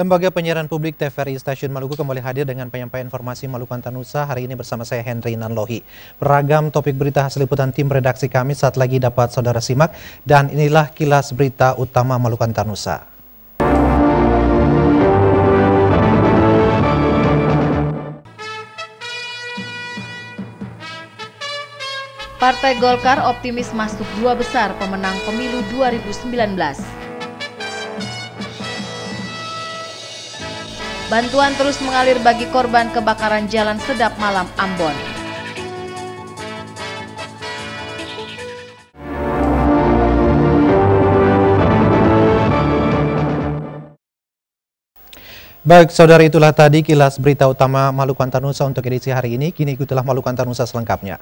Lembaga Penyiaran Publik TVRI Stasiun Maluku kembali hadir dengan penyampaian informasi Maluku Antanusa. Hari ini bersama saya Henry Nanlohi. Beragam topik berita hasil liputan tim redaksi kami saat lagi dapat saudara simak. Dan inilah kilas berita utama Maluku Antanusa. Partai Golkar optimis masuk 2 besar pemenang pemilu 2019. Bantuan terus mengalir bagi korban kebakaran Jalan Sedap Malam Ambon. Baik, saudara, itulah tadi kilas berita utama Maluku Antanusa untuk edisi hari ini. Kini ikutilah Maluku Antanusa selengkapnya.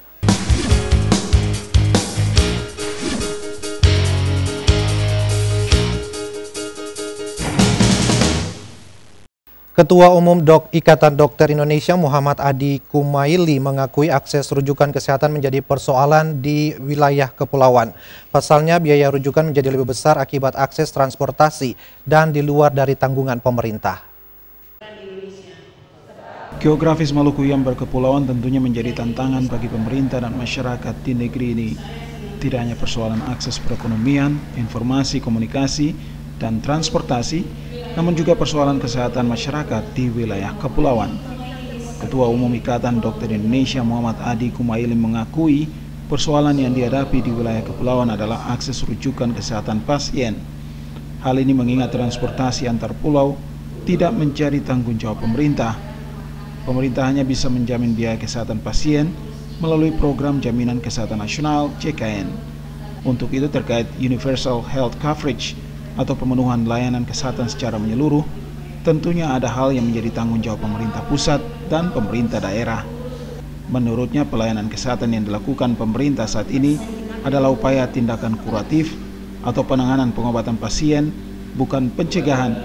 Ketua Umum Ikatan Dokter Indonesia Muhammad Adi Kumaili mengakui akses rujukan kesehatan menjadi persoalan di wilayah kepulauan. Pasalnya biaya rujukan menjadi lebih besar akibat akses transportasi dan di luar dari tanggungan pemerintah. Geografis Maluku yang berkepulauan tentunya menjadi tantangan bagi pemerintah dan masyarakat di negeri ini. Tidak hanya persoalan akses perekonomian, informasi, komunikasi, dan transportasi, namun juga persoalan kesehatan masyarakat di wilayah kepulauan. Ketua Umum Ikatan Dokter Indonesia Muhammad Adi Kumaili mengakui persoalan yang dihadapi di wilayah kepulauan adalah akses rujukan kesehatan pasien. Hal ini mengingat transportasi antar pulau tidak menjadi tanggung jawab pemerintah. Pemerintah hanya bisa menjamin biaya kesehatan pasien melalui program Jaminan Kesehatan Nasional JKN. Untuk itu terkait Universal Health Coverage atau pemenuhan layanan kesehatan secara menyeluruh, tentunya ada hal yang menjadi tanggung jawab pemerintah pusat dan pemerintah daerah. Menurutnya, pelayanan kesehatan yang dilakukan pemerintah saat ini adalah upaya tindakan kuratif atau penanganan pengobatan pasien, bukan pencegahan,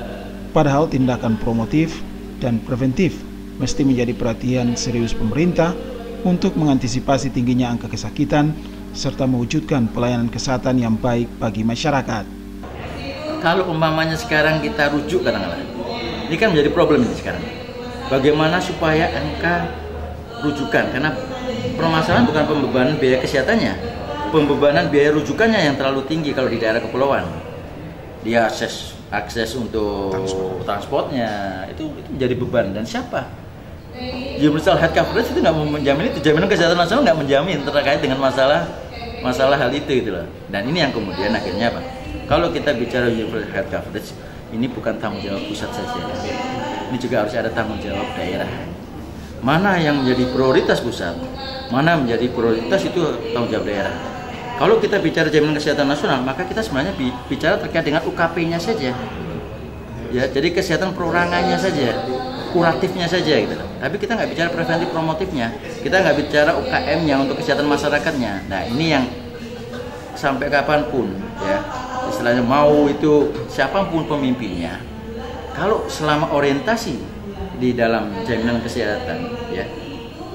padahal tindakan promotif dan preventif mesti menjadi perhatian serius pemerintah untuk mengantisipasi tingginya angka kesakitan serta mewujudkan pelayanan kesehatan yang baik bagi masyarakat. Kalau umpamanya sekarang kita rujuk kadang-kadang, ini kan menjadi problem ini sekarang. Bagaimana supaya angka rujukan, karena permasalahan bukan pembebanan biaya kesehatannya, pembebanan biaya rujukannya yang terlalu tinggi kalau di daerah kepulauan. Dia akses untuk transportnya itu menjadi beban, dan siapa? Universal Health Coverage itu nggak menjamin itu, jaminan kesehatan nasional nggak menjamin terkait dengan masalah hal itu gitu loh. Dan ini yang kemudian akhirnya apa? Kalau kita bicara Universal Health Coverage, ini bukan tanggung jawab pusat saja. Ini juga harus ada tanggung jawab daerah. Mana yang menjadi prioritas pusat, mana menjadi prioritas itu tanggung jawab daerah. Kalau kita bicara jaminan kesehatan nasional, maka kita sebenarnya bicara terkait dengan UKP-nya saja. Ya, jadi kesehatan perorangannya saja, kuratifnya saja gitu. Tapi kita nggak bicara preventif promotifnya. Kita nggak bicara UKM-nya untuk kesehatan masyarakatnya. Nah, ini yang sampai kapanpun ya, istilahnya mau itu siapapun pemimpinnya, kalau selama orientasi di dalam jaminan kesehatan ya,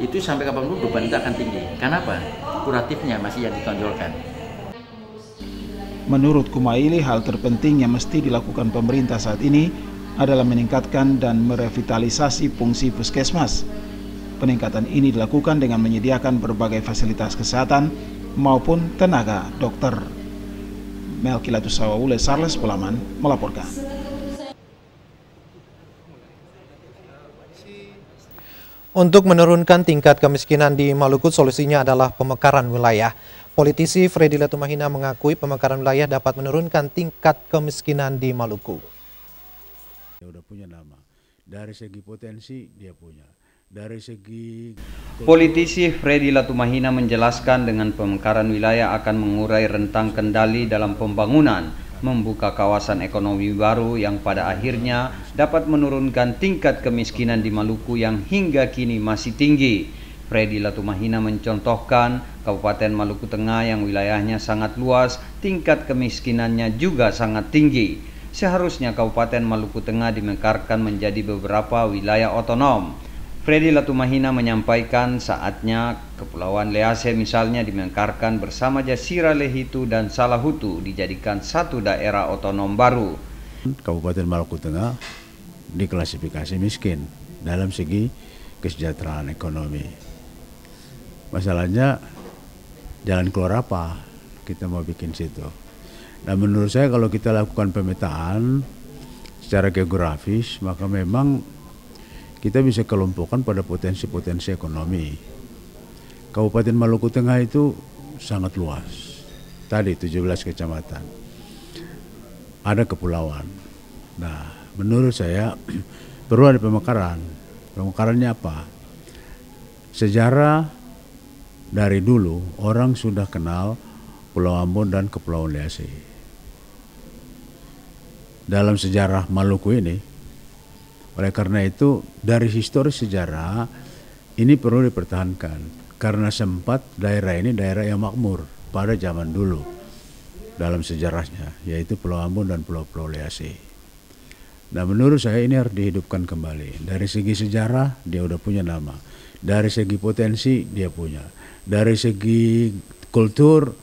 itu sampai kapanpun beban itu akan tinggi. Kenapa? Kuratifnya masih yang ditonjolkan. Menurut Kumaili, hal terpenting yang mesti dilakukan pemerintah saat ini adalah meningkatkan dan merevitalisasi fungsi puskesmas. Peningkatan ini dilakukan dengan menyediakan berbagai fasilitas kesehatan maupun tenaga dokter. Melkilatus Sawawule, Sarles Pelaman melaporkan. Untuk menurunkan tingkat kemiskinan di Maluku, solusinya adalah pemekaran wilayah. Politisi Freddy Latumahina mengakui pemekaran wilayah dapat menurunkan tingkat kemiskinan di Maluku. Dia udah punya nama. Dari segi potensi dia punya. Dari segi Politisi Freddy Latumahina menjelaskan dengan pemekaran wilayah akan mengurai rentang kendali dalam pembangunan, membuka kawasan ekonomi baru yang pada akhirnya dapat menurunkan tingkat kemiskinan di Maluku yang hingga kini masih tinggi. Freddy Latumahina mencontohkan Kabupaten Maluku Tengah yang wilayahnya sangat luas, tingkat kemiskinannya juga sangat tinggi. Seharusnya Kabupaten Maluku Tengah dimekarkan menjadi beberapa wilayah otonom. Freddy Latumahina menyampaikan saatnya Kepulauan Lease misalnya dimekarkan bersama Jasira Lehitu dan Salahutu dijadikan satu daerah otonom baru. Kabupaten Maluku Tengah diklasifikasi miskin dalam segi kesejahteraan ekonomi. Masalahnya jalan keluar apa kita mau bikin situ. Nah, menurut saya kalau kita lakukan pemetaan secara geografis, maka memang kita bisa kelompokkan pada potensi-potensi ekonomi. Kabupaten Maluku Tengah itu sangat luas. Tadi 17 kecamatan. Ada kepulauan. Nah, menurut saya perlu ada pemekaran. Pemekarannya apa? Sejarah dari dulu orang sudah kenal Pulau Ambon dan Kepulauan Liase. Dalam sejarah Maluku ini, oleh karena itu dari historis sejarah ini perlu dipertahankan karena sempat daerah ini daerah yang makmur pada zaman dulu dalam sejarahnya, yaitu Pulau Ambon dan Pulau-Pulau Liase. Nah, menurut saya ini harus dihidupkan kembali. Dari segi sejarah dia udah punya nama, dari segi potensi dia punya, dari segi kultur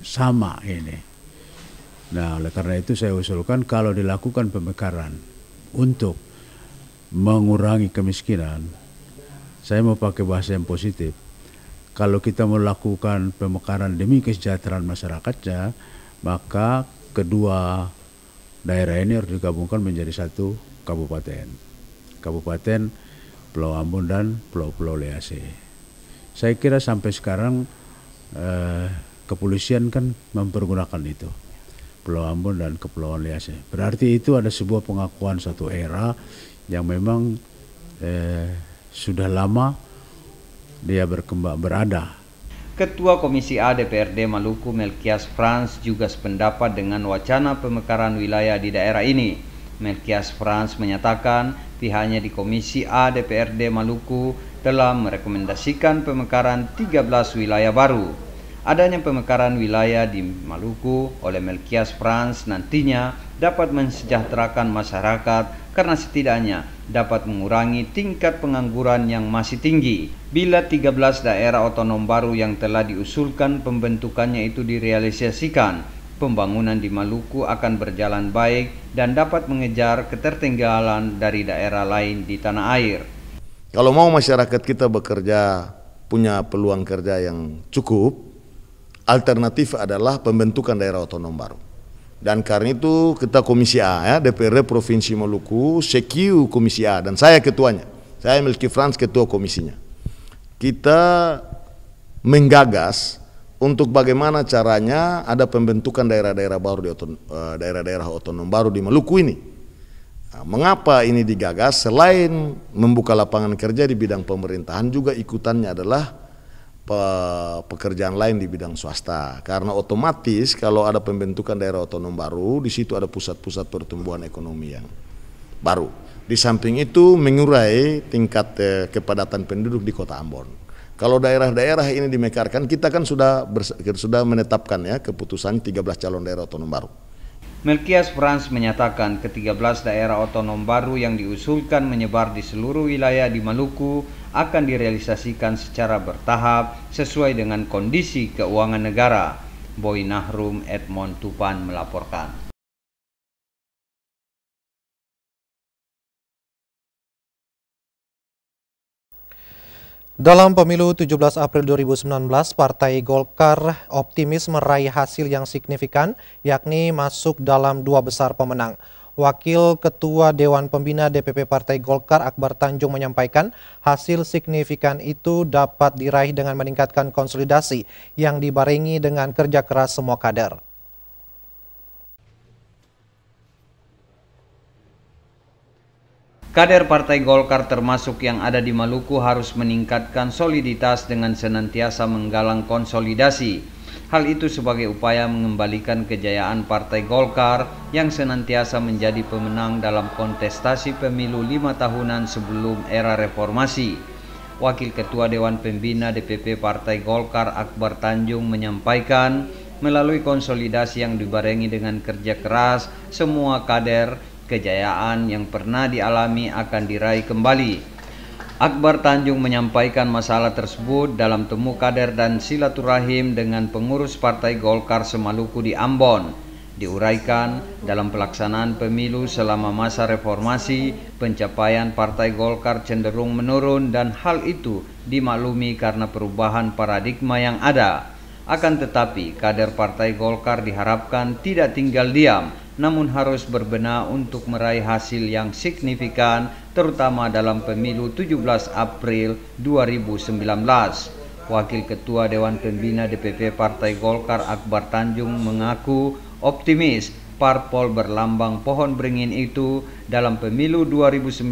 sama ini. Nah, oleh karena itu saya usulkan kalau dilakukan pemekaran untuk mengurangi kemiskinan, saya mau pakai bahasa yang positif. Kalau kita melakukan pemekaran demi kesejahteraan masyarakatnya, maka kedua daerah ini harus digabungkan menjadi satu kabupaten. Kabupaten Pulau Ambon dan Pulau-Pulau Liase. Saya kira sampai sekarang kepolisian kan mempergunakan itu. Pulau Ambon dan Kepulauan Liase. Berarti itu ada sebuah pengakuan satu era yang memang sudah lama dia berkembang berada. Ketua Komisi A DPRD Maluku Melkias Frans juga sependapat dengan wacana pemekaran wilayah di daerah ini. Melkias Frans menyatakan pihaknya di Komisi A DPRD Maluku telah merekomendasikan pemekaran 13 wilayah baru. Adanya pemekaran wilayah di Maluku oleh Melkias Frans nantinya dapat mensejahterakan masyarakat karena setidaknya dapat mengurangi tingkat pengangguran yang masih tinggi. Bila 13 daerah otonom baru yang telah diusulkan pembentukannya itu direalisasikan, pembangunan di Maluku akan berjalan baik dan dapat mengejar ketertinggalan dari daerah lain di tanah air. Kalau mau masyarakat kita bekerja, punya peluang kerja yang cukup, alternatif adalah pembentukan daerah otonom baru. Dan karena itu kita Komisi A, ya, DPRD Provinsi Maluku, CQ Komisi A, dan saya ketuanya. Saya Melkias Frans ketua komisinya. Kita menggagas untuk bagaimana caranya ada pembentukan daerah-daerah baru di daerah-daerah otonom baru di Maluku ini. Nah, mengapa ini digagas? Selain membuka lapangan kerja di bidang pemerintahan, juga ikutannya adalah pekerjaan lain di bidang swasta, karena otomatis kalau ada pembentukan daerah otonom baru, di situ ada pusat-pusat pertumbuhan ekonomi yang baru. Di samping itu mengurai tingkat kepadatan penduduk di Kota Ambon. Kalau daerah-daerah ini dimekarkan, kita kan sudah menetapkan ya keputusan 13 calon daerah otonom baru. Melkias Frans menyatakan ke-13 daerah otonom baru yang diusulkan menyebar di seluruh wilayah di Maluku akan direalisasikan secara bertahap sesuai dengan kondisi keuangan negara. Boy Nahrum Edmond Tupan melaporkan. Dalam pemilu 17 April 2019, Partai Golkar optimis meraih hasil yang signifikan, yakni masuk dalam 2 besar pemenang. Wakil Ketua Dewan Pembina DPP Partai Golkar Akbar Tanjung menyampaikan hasil signifikan itu dapat diraih dengan meningkatkan konsolidasi yang dibarengi dengan kerja keras semua kader. Kader Partai Golkar termasuk yang ada di Maluku harus meningkatkan soliditas dengan senantiasa menggalang konsolidasi. Hal itu sebagai upaya mengembalikan kejayaan Partai Golkar yang senantiasa menjadi pemenang dalam kontestasi pemilu 5 tahunan sebelum era reformasi. Wakil Ketua Dewan Pembina DPP Partai Golkar Akbar Tanjung menyampaikan melalui konsolidasi yang dibarengi dengan kerja keras semua kader, kejayaan yang pernah dialami akan diraih kembali. Akbar Tanjung menyampaikan masalah tersebut dalam temu kader dan silaturahim dengan pengurus Partai Golkar se-Maluku di Ambon. Diuraikan, dalam pelaksanaan pemilu selama masa reformasi, pencapaian Partai Golkar cenderung menurun dan hal itu dimaklumi karena perubahan paradigma yang ada. Akan tetapi, kader Partai Golkar diharapkan tidak tinggal diam, namun harus berbenah untuk meraih hasil yang signifikan, terutama dalam pemilu 17 April 2019. Wakil Ketua Dewan Pembina DPP Partai Golkar Akbar Tanjung mengaku optimis parpol berlambang pohon beringin itu dalam pemilu 2019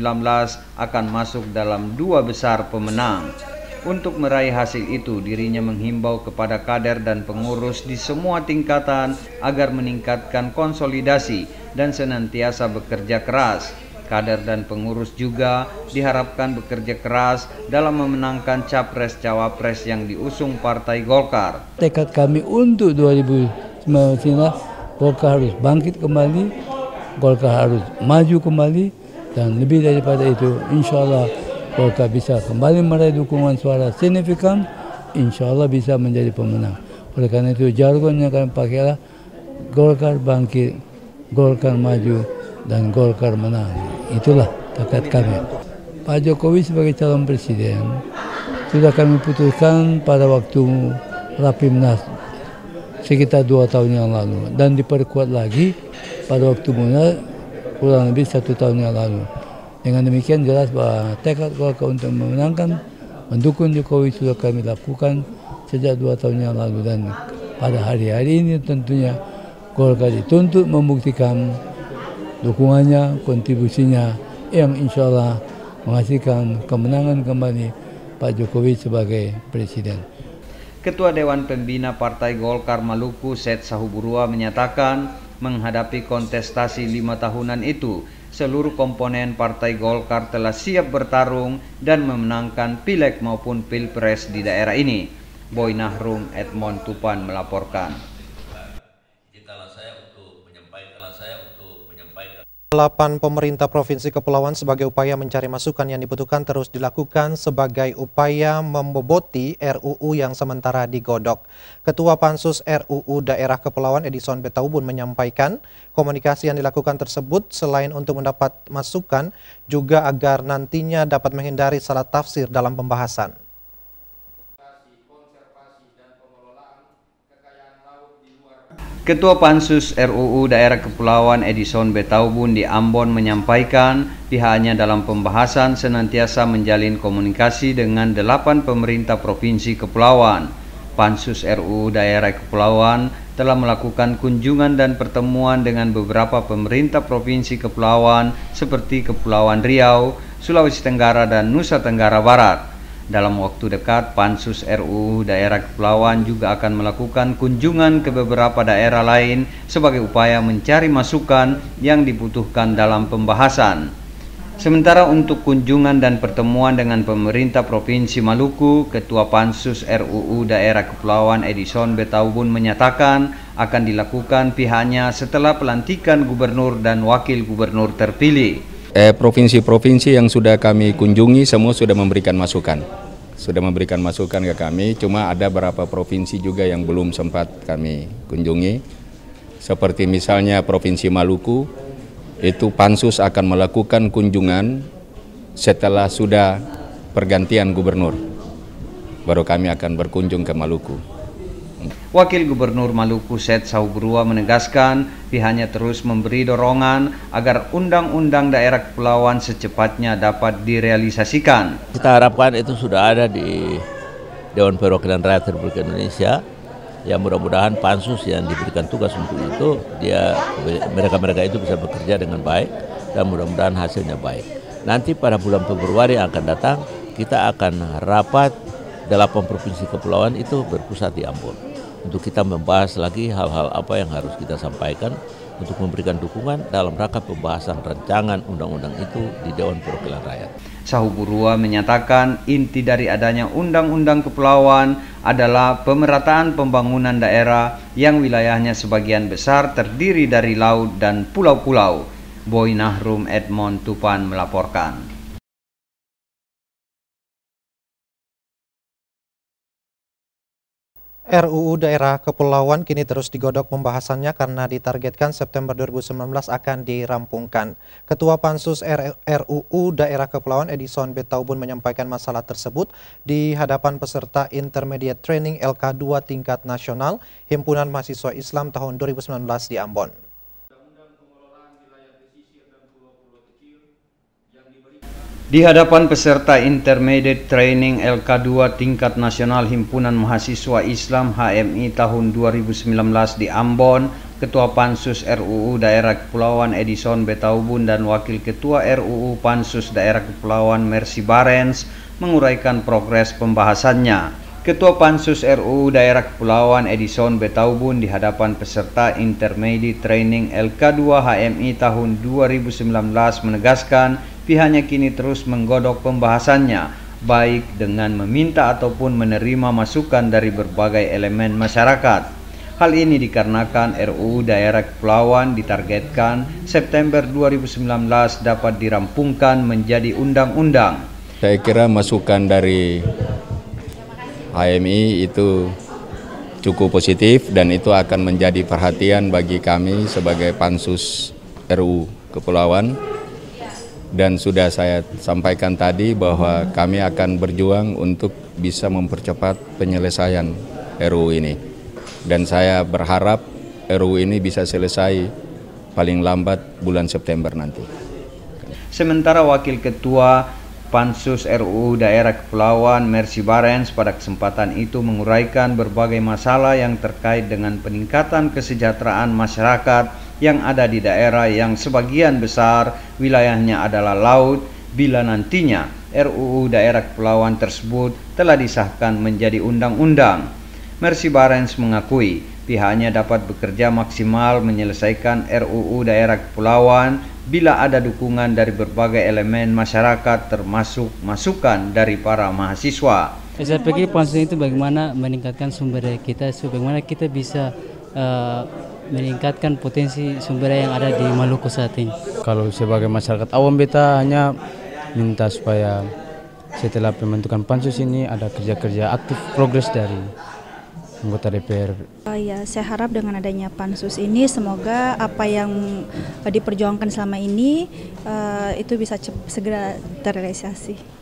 akan masuk dalam 2 besar pemenang. Untuk meraih hasil itu, dirinya menghimbau kepada kader dan pengurus di semua tingkatan agar meningkatkan konsolidasi dan senantiasa bekerja keras. Kader dan pengurus juga diharapkan bekerja keras dalam memenangkan capres-cawapres yang diusung Partai Golkar. Tekad kami untuk 2019, Golkar harus bangkit kembali, Golkar harus maju kembali, dan lebih daripada itu, insya Allah Golkar bisa kembali meraih dukungan suara signifikan, insya Allah bisa menjadi pemenang. Oleh karena itu jargon yang kami pakai adalah Golkar bangkit, Golkar maju, dan Golkar menang. Itulah tekad kami. Pak Jokowi sebagai calon presiden sudah kami putuskan pada waktu Rapimnas sekitar 2 tahun yang lalu, dan diperkuat lagi pada waktu Munas kurang lebih 1 tahun yang lalu. Dengan demikian jelas bahwa tekad Golkar untuk memenangkan, mendukung Jokowi sudah kami lakukan sejak 2 tahun yang lalu, dan pada hari-hari ini tentunya Golkar dituntut membuktikan dukungannya, kontribusinya yang insya Allah menghasilkan kemenangan kembali Pak Jokowi sebagai presiden. Ketua Dewan Pembina Partai Golkar Maluku, Seth Sahuburua, menyatakan menghadapi kontestasi 5 tahunan itu, seluruh komponen Partai Golkar telah siap bertarung dan memenangkan pileg maupun pilpres di daerah ini. Boy Nahrum, Edmond Tupan melaporkan. 8 pemerintah Provinsi Kepulauan sebagai upaya mencari masukan yang dibutuhkan terus dilakukan sebagai upaya memboboti RUU yang sementara digodok. Ketua Pansus RUU Daerah Kepulauan Edison Betaubun menyampaikan komunikasi yang dilakukan tersebut selain untuk mendapat masukan juga agar nantinya dapat menghindari salah tafsir dalam pembahasan. Ketua Pansus RUU Daerah Kepulauan Edison Betaubun di Ambon menyampaikan pihaknya dalam pembahasan senantiasa menjalin komunikasi dengan 8 pemerintah Provinsi Kepulauan. Pansus RUU Daerah Kepulauan telah melakukan kunjungan dan pertemuan dengan beberapa pemerintah Provinsi Kepulauan seperti Kepulauan Riau, Sulawesi Tenggara, dan Nusa Tenggara Barat. Dalam waktu dekat, Pansus RUU Daerah Kepulauan juga akan melakukan kunjungan ke beberapa daerah lain sebagai upaya mencari masukan yang dibutuhkan dalam pembahasan. Sementara untuk kunjungan dan pertemuan dengan pemerintah Provinsi Maluku, Ketua Pansus RUU Daerah Kepulauan Edison Betaubun menyatakan akan dilakukan pihaknya setelah pelantikan gubernur dan wakil gubernur terpilih. Provinsi-provinsi yang sudah kami kunjungi semua sudah memberikan masukan. Ke kami, cuma ada beberapa provinsi juga yang belum sempat kami kunjungi. Seperti misalnya Provinsi Maluku, itu Pansus akan melakukan kunjungan setelah sudah pergantian gubernur. Baru kami akan berkunjung ke Maluku. Wakil Gubernur Maluku Seth Sahuburua menegaskan pihaknya terus memberi dorongan agar undang-undang daerah kepulauan secepatnya dapat direalisasikan. Kita harapkan itu sudah ada di Dewan Perwakilan Rakyat Republik Indonesia. Ya mudah-mudahan pansus yang diberikan tugas untuk itu, mereka-mereka itu bisa bekerja dengan baik dan mudah-mudahan hasilnya baik. Nanti pada bulan Februari yang akan datang kita akan rapat 8 provinsi kepulauan itu berpusat di Ambon. Untuk kita membahas lagi hal-hal apa yang harus kita sampaikan untuk memberikan dukungan dalam rangka pembahasan rancangan undang-undang itu di Dewan Perwakilan Rakyat. Sahuburua menyatakan inti dari adanya undang-undang kepulauan adalah pemerataan pembangunan daerah yang wilayahnya sebagian besar terdiri dari laut dan pulau-pulau. Boy Nahrum, Edmond Tupan melaporkan. RUU Daerah Kepulauan kini terus digodok pembahasannya karena ditargetkan September 2019 akan dirampungkan. Ketua Pansus RUU Daerah Kepulauan Edison Betaubun menyampaikan masalah tersebut di hadapan peserta Intermediate Training LK2 tingkat nasional Himpunan Mahasiswa Islam tahun 2019 di Ambon. Di hadapan peserta Intermediate Training LK2 tingkat nasional Himpunan Mahasiswa Islam HMI tahun 2019 di Ambon, Ketua Pansus RUU Daerah Kepulauan Edison Betaubun dan Wakil Ketua RUU Pansus Daerah Kepulauan Mercy Barens menguraikan progres pembahasannya. Ketua Pansus RUU Daerah Kepulauan Edison Betaubun di hadapan peserta Intermediate Training LK2 HMI tahun 2019 menegaskan pihaknya kini terus menggodok pembahasannya, baik dengan meminta ataupun menerima masukan dari berbagai elemen masyarakat. Hal ini dikarenakan RUU Daerah Kepulauan ditargetkan September 2019 dapat dirampungkan menjadi undang-undang. Saya kira masukan dari HMI itu cukup positif dan itu akan menjadi perhatian bagi kami sebagai Pansus RUU Kepulauan. Dan sudah saya sampaikan tadi bahwa kami akan berjuang untuk bisa mempercepat penyelesaian RUU ini. Dan saya berharap RUU ini bisa selesai paling lambat bulan September nanti. Sementara Wakil Ketua Pansus RUU Daerah Kepulauan Mercy Barens pada kesempatan itu menguraikan berbagai masalah yang terkait dengan peningkatan kesejahteraan masyarakat yang ada di daerah yang sebagian besar wilayahnya adalah laut bila nantinya RUU Daerah Kepulauan tersebut telah disahkan menjadi undang-undang. Mercy Barens mengakui pihaknya dapat bekerja maksimal menyelesaikan RUU Daerah Kepulauan bila ada dukungan dari berbagai elemen masyarakat termasuk masukan dari para mahasiswa. Saya pikir pansus itu bagaimana meningkatkan sumber daya kita, bagaimana kita bisa meningkatkan potensi sumber daya yang ada di Maluku saat ini. Kalau sebagai masyarakat awam beta hanya minta supaya setelah pembentukan pansus ini ada kerja-kerja aktif progres dari anggota DPR. Ya, saya harap dengan adanya pansus ini semoga apa yang diperjuangkan selama ini itu bisa segera terrealisasi.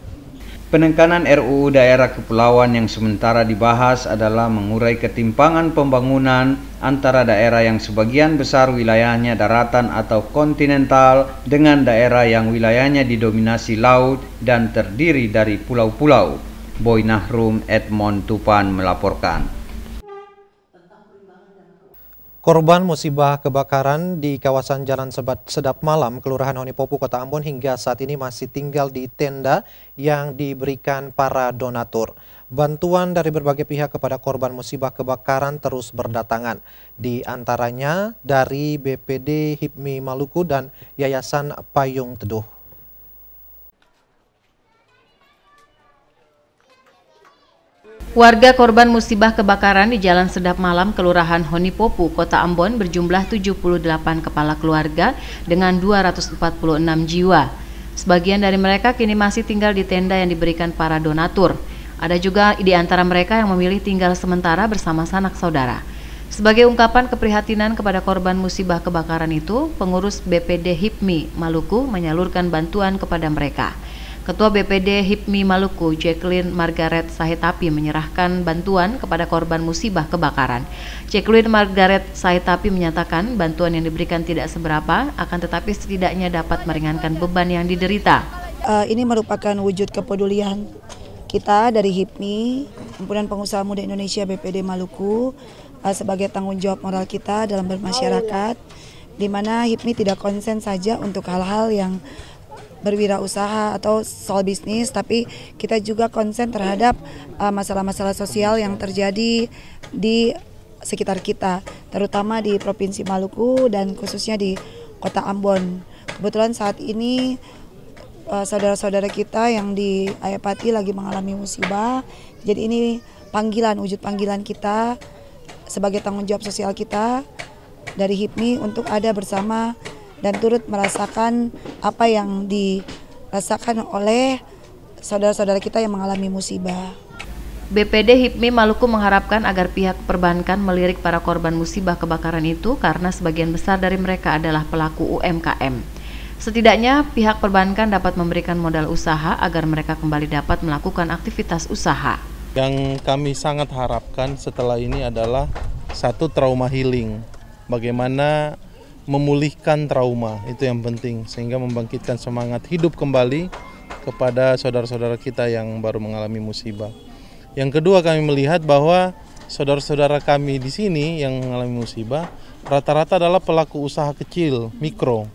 Penekanan RUU Daerah Kepulauan yang sementara dibahas adalah mengurai ketimpangan pembangunan antara daerah yang sebagian besar wilayahnya daratan atau kontinental dengan daerah yang wilayahnya didominasi laut dan terdiri dari pulau-pulau. Boy Nahrum, Edmond Tupan melaporkan. Korban musibah kebakaran di kawasan Jalan Sedap Malam, Kelurahan Honipopu, Kota Ambon hingga saat ini masih tinggal di tenda yang diberikan para donatur. Bantuan dari berbagai pihak kepada korban musibah kebakaran terus berdatangan, di antaranya dari BPD HIPMI Maluku dan Yayasan Payung Teduh. Warga korban musibah kebakaran di Jalan Sedap Malam, Kelurahan Honipopu, Kota Ambon berjumlah 78 kepala keluarga dengan 246 jiwa. Sebagian dari mereka kini masih tinggal di tenda yang diberikan para donatur. Ada juga di antara mereka yang memilih tinggal sementara bersama sanak saudara. Sebagai ungkapan keprihatinan kepada korban musibah kebakaran itu, pengurus BPD HIPMI Maluku menyalurkan bantuan kepada mereka. Ketua BPD HIPMI Maluku, Jacqueline Margaret Sahetapi menyerahkan bantuan kepada korban musibah kebakaran. Jacqueline Margaret Sahetapi menyatakan bantuan yang diberikan tidak seberapa, akan tetapi setidaknya dapat meringankan beban yang diderita. Ini merupakan wujud kepedulian kita dari HIPMI, Himpunan Pengusaha Muda Indonesia BPD Maluku, sebagai tanggung jawab moral kita dalam bermasyarakat, di mana HIPMI tidak konsen saja untuk hal-hal yang berwirausaha atau soal bisnis, tapi kita juga konsen terhadap masalah-masalah sosial yang terjadi di sekitar kita, terutama di Provinsi Maluku dan khususnya di Kota Ambon. Kebetulan saat ini saudara-saudara kita yang di Ayapati lagi mengalami musibah, jadi ini wujud panggilan kita sebagai tanggung jawab sosial kita dari HIPMI untuk ada bersama dan turut merasakan apa yang dirasakan oleh saudara-saudara kita yang mengalami musibah. BPD HIPMI Maluku mengharapkan agar pihak perbankan melirik para korban musibah kebakaran itu karena sebagian besar dari mereka adalah pelaku UMKM. Setidaknya pihak perbankan dapat memberikan modal usaha agar mereka kembali dapat melakukan aktivitas usaha. Yang kami sangat harapkan setelah ini adalah satu, trauma healing. Bagaimana memulihkan trauma, itu yang penting, sehingga membangkitkan semangat hidup kembali kepada saudara-saudara kita yang baru mengalami musibah. Yang kedua, kami melihat bahwa saudara-saudara kami di sini yang mengalami musibah rata-rata adalah pelaku usaha kecil, mikro.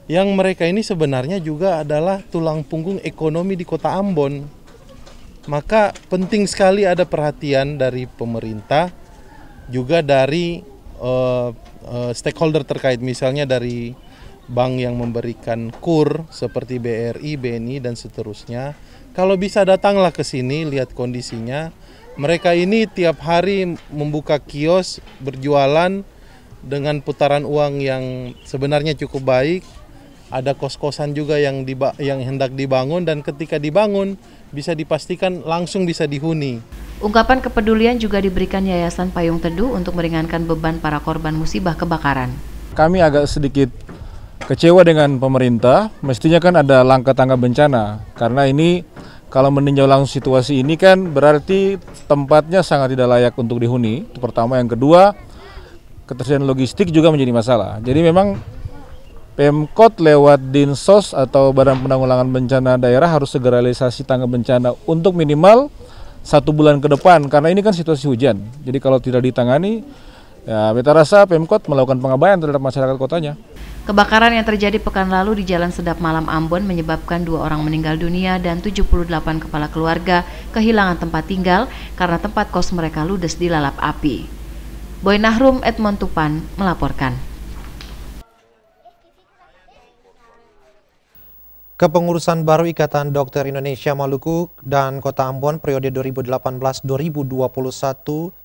Yang mereka ini sebenarnya juga adalah tulang punggung ekonomi di Kota Ambon. Maka penting sekali ada perhatian dari pemerintah, juga dari stakeholder terkait, misalnya dari bank yang memberikan KUR seperti BRI, BNI dan seterusnya. Kalau bisa datanglah ke sini, lihat kondisinya. Mereka ini tiap hari membuka kios, berjualan dengan putaran uang yang sebenarnya cukup baik. Ada kos-kosan juga yang hendak dibangun, dan ketika dibangun bisa dipastikan langsung bisa dihuni. Ungkapan kepedulian juga diberikan Yayasan Payung Teduh untuk meringankan beban para korban musibah kebakaran. Kami agak sedikit kecewa dengan pemerintah, mestinya kan ada langkah tanggap bencana, karena ini kalau meninjau langsung situasi ini kan berarti tempatnya sangat tidak layak untuk dihuni, itu pertama. Yang kedua, ketersediaan logistik juga menjadi masalah. Jadi memang Pemkot lewat Dinsos atau Badan Penanggulangan Bencana Daerah harus segera realisasi tanggap bencana untuk minimal 1 bulan ke depan, karena ini kan situasi hujan. Jadi kalau tidak ditangani, ya beta rasa Pemkot melakukan pengabaian terhadap masyarakat kotanya. Kebakaran yang terjadi pekan lalu di Jalan Sedap Malam Ambon menyebabkan 2 orang meninggal dunia dan 78 kepala keluarga kehilangan tempat tinggal karena tempat kos mereka ludes dilalap api. Boy Nahrum, Edmond Tupan melaporkan. Kepengurusan baru Ikatan Dokter Indonesia Maluku dan Kota Ambon periode 2018-2021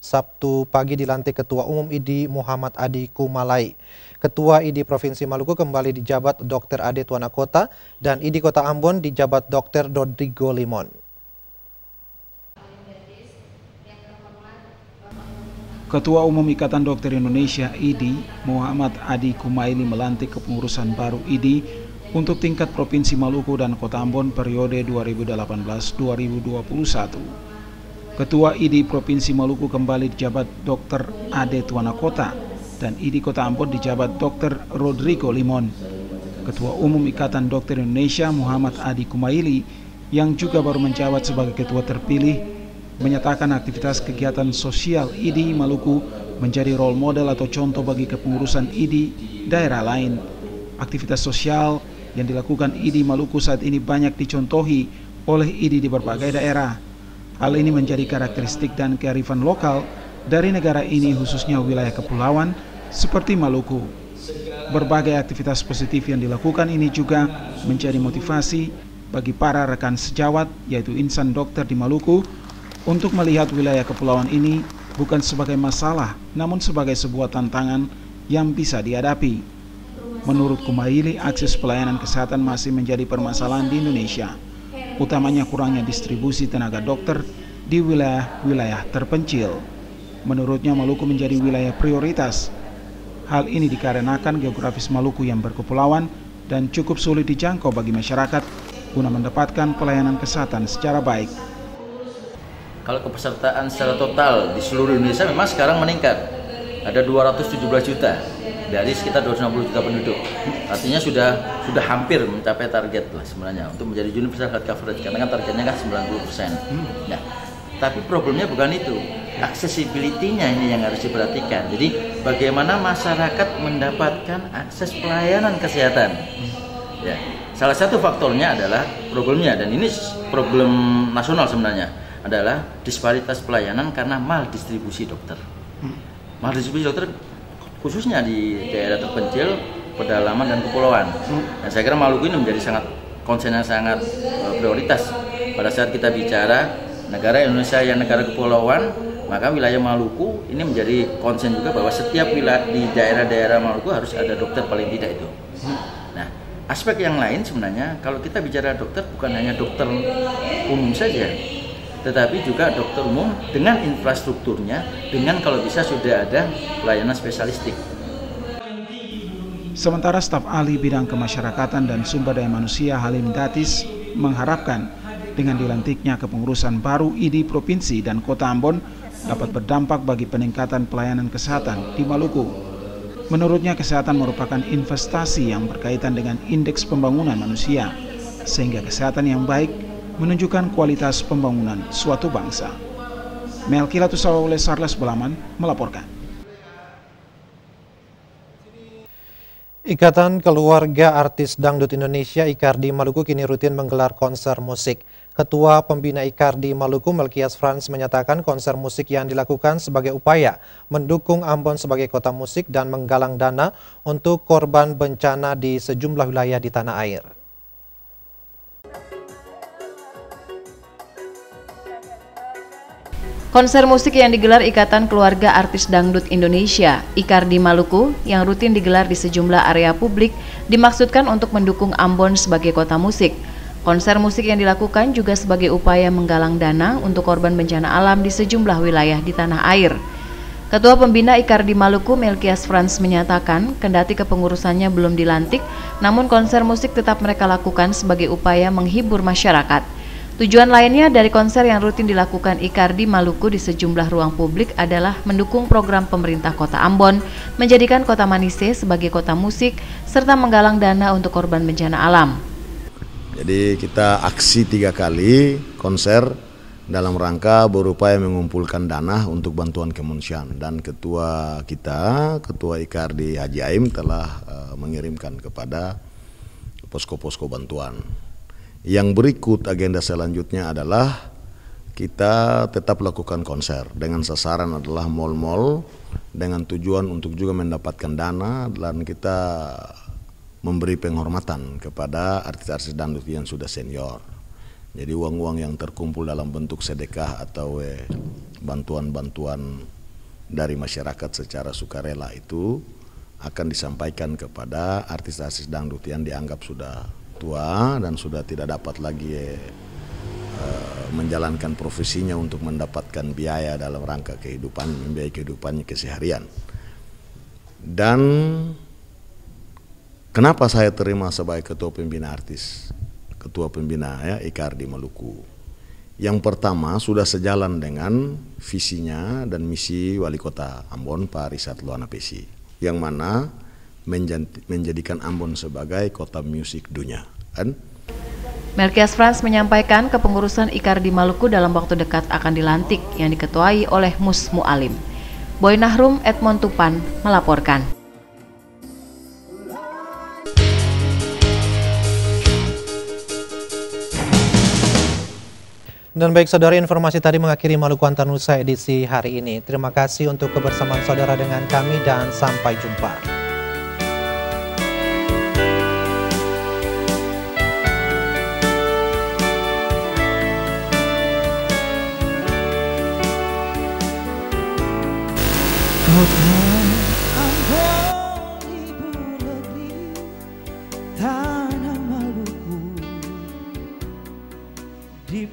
Sabtu pagi dilantik Ketua Umum IDI Muhammad Adi Kumalai. Ketua IDI Provinsi Maluku kembali dijabat Dr. Ade Tuanakota dan IDI Kota Ambon dijabat Dr. Rodrigo Limon. Ketua Umum Ikatan Dokter Indonesia IDI Muhammad Adi Kumaili melantik kepengurusan baru IDI untuk tingkat Provinsi Maluku dan Kota Ambon periode 2018-2021. Ketua IDI Provinsi Maluku kembali dijabat Dr. Ade Tuanakota dan IDI Kota Ambon dijabat Dr. Rodrigo Limon. Ketua Umum Ikatan Dokter Indonesia Muhammad Adi Kumaili yang juga baru menjabat sebagai ketua terpilih menyatakan aktivitas kegiatan sosial IDI Maluku menjadi role model atau contoh bagi kepengurusan IDI daerah lain. Aktivitas sosial yang dilakukan IDI Maluku saat ini banyak dicontohi oleh IDI di berbagai daerah. Hal ini menjadi karakteristik dan kearifan lokal dari negara ini, khususnya wilayah kepulauan seperti Maluku. Berbagai aktivitas positif yang dilakukan ini juga menjadi motivasi bagi para rekan sejawat, yaitu insan dokter di Maluku, untuk melihat wilayah kepulauan ini bukan sebagai masalah, namun sebagai sebuah tantangan yang bisa dihadapi. Menurut Kumaili, akses pelayanan kesehatan masih menjadi permasalahan di Indonesia, utamanya kurangnya distribusi tenaga dokter di wilayah-wilayah terpencil. Menurutnya, Maluku menjadi wilayah prioritas. Hal ini dikarenakan geografis Maluku yang berkepulauan dan cukup sulit dijangkau bagi masyarakat guna mendapatkan pelayanan kesehatan secara baik. Kalau kepesertaan secara total di seluruh Indonesia memang sekarang meningkat. Ada 217 juta dari sekitar 260 juta penduduk. Artinya sudah hampir mencapai target lah sebenarnya untuk menjadi universal health coverage, karena kan targetnya kan 90%. Nah, tapi problemnya bukan itu. Accessibility-nya ini yang harus diperhatikan. Jadi bagaimana masyarakat mendapatkan akses pelayanan kesehatan. Ya, salah satu faktornya adalah problemnya, dan ini problem nasional sebenarnya, adalah disparitas pelayanan karena maldistribusi dokter. Maldistribusi dokter khususnya di daerah terpencil, pedalaman dan kepulauan. Dan saya kira Maluku ini menjadi konsen yang sangat prioritas. Pada saat kita bicara negara Indonesia yang negara kepulauan, maka wilayah Maluku ini menjadi konsen juga bahwa setiap wilayah di daerah-daerah Maluku harus ada dokter paling tidak itu. Nah, aspek yang lain sebenarnya kalau kita bicara dokter bukan hanya dokter umum saja, tetapi juga dokter umum dengan infrastrukturnya, dengan kalau bisa sudah ada pelayanan spesialistik. Sementara staf ahli bidang kemasyarakatan dan sumber daya manusia Halim Datis mengharapkan dengan dilantiknya kepengurusan baru ID Provinsi dan Kota Ambon dapat berdampak bagi peningkatan pelayanan kesehatan di Maluku. Menurutnya, kesehatan merupakan investasi yang berkaitan dengan indeks pembangunan manusia, sehingga kesehatan yang baik menunjukkan kualitas pembangunan suatu bangsa. Melki Latusawole Sarles Belaman melaporkan. Ikatan Keluarga Artis Dangdut Indonesia IKAR di Maluku kini rutin menggelar konser musik. Ketua Pembina IKAR di Maluku, Melkias Frans, menyatakan konser musik yang dilakukan sebagai upaya mendukung Ambon sebagai kota musik dan menggalang dana untuk korban bencana di sejumlah wilayah di tanah air. Konser musik yang digelar Ikatan Keluarga Artis Dangdut Indonesia IKAR di Maluku yang rutin digelar di sejumlah area publik dimaksudkan untuk mendukung Ambon sebagai kota musik. Konser musik yang dilakukan juga sebagai upaya menggalang dana untuk korban bencana alam di sejumlah wilayah di tanah air. Ketua Pembina IKAR di Maluku, Melkias Frans, menyatakan kendati kepengurusannya belum dilantik, namun konser musik tetap mereka lakukan sebagai upaya menghibur masyarakat. Tujuan lainnya dari konser yang rutin dilakukan IKAR di Maluku di sejumlah ruang publik adalah mendukung program pemerintah Kota Ambon, menjadikan Kota Manise sebagai kota musik, serta menggalang dana untuk korban bencana alam. Jadi kita aksi 3 kali konser dalam rangka berupaya mengumpulkan dana untuk bantuan kemanusiaan, dan ketua kita, Ketua IKAR di Haji Aim telah mengirimkan kepada posko-posko bantuan. Yang berikut agenda selanjutnya adalah kita tetap lakukan konser dengan sasaran adalah mal-mal dengan tujuan untuk juga mendapatkan dana, dan kita memberi penghormatan kepada artis-artis dangdut yang sudah senior. Jadi uang-uang yang terkumpul dalam bentuk sedekah atau bantuan-bantuan dari masyarakat secara sukarela itu akan disampaikan kepada artis-artis dangdut yang dianggap sudah tua dan sudah tidak dapat lagi menjalankan profesinya untuk mendapatkan biaya dalam rangka kehidupan, membiayai kehidupannya keseharian. Dan kenapa saya terima sebagai Ketua Pembina Artis, Ketua Pembina IKAR di Maluku? Yang pertama, sudah sejalan dengan visinya dan misi Wali Kota Ambon, Pak Risat Luana Pesi, yang mana menjadikan Ambon sebagai kota musik dunia. Melkias Frans menyampaikan kepengurusan IKAR di Maluku dalam waktu dekat akan dilantik yang diketuai oleh Mus Mualim. Boy Nahrum, Edmond Tupan melaporkan. Dan baik saudara, informasi tadi mengakhiri Maluku Antanusa edisi hari ini. Terima kasih untuk kebersamaan saudara dengan kami dan sampai jumpa. Kota Ambon, ibu negeri, tanah Maluku, di